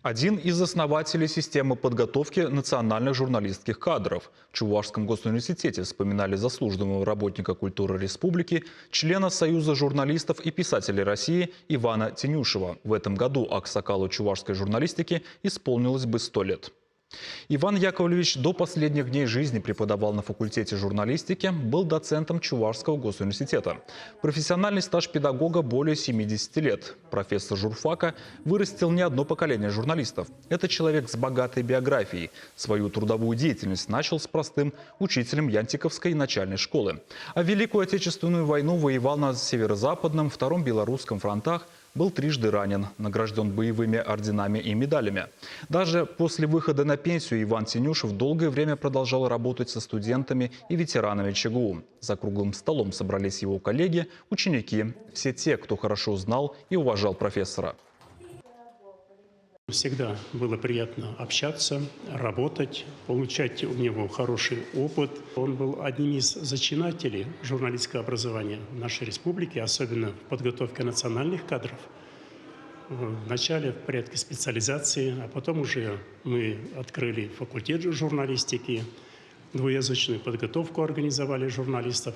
Один из основателей системы подготовки национальных журналистских кадров. В Чувашском госуниверситете вспоминали заслуженного работника культуры республики, члена Союза журналистов и писателей России Ивана Тенюшева. В этом году аксакалу чувашской журналистики исполнилось бы 100 лет. Иван Яковлевич до последних дней жизни преподавал на факультете журналистики, был доцентом Чувашского госуниверситета. Профессиональный стаж педагога более 70 лет. Профессор журфака вырастил не одно поколение журналистов. Это человек с богатой биографией. Свою трудовую деятельность начал с простым учителем Янтиковской начальной школы. А Великую Отечественную войну воевал на Северо-Западном, Втором Белорусском фронтах, был трижды ранен, награжден боевыми орденами и медалями. Даже после выхода на пенсию Иван Тенюшев долгое время продолжал работать со студентами и ветеранами ЧГУ. За круглым столом собрались его коллеги, ученики, все те, кто хорошо знал и уважал профессора. Всегда было приятно общаться, работать, получать у него хороший опыт. Он был одним из зачинателей журналистского образования в нашей республике, особенно в подготовке национальных кадров. Вначале в порядке специализации, а потом уже мы открыли факультет журналистики, двуязычную подготовку организовали журналистов.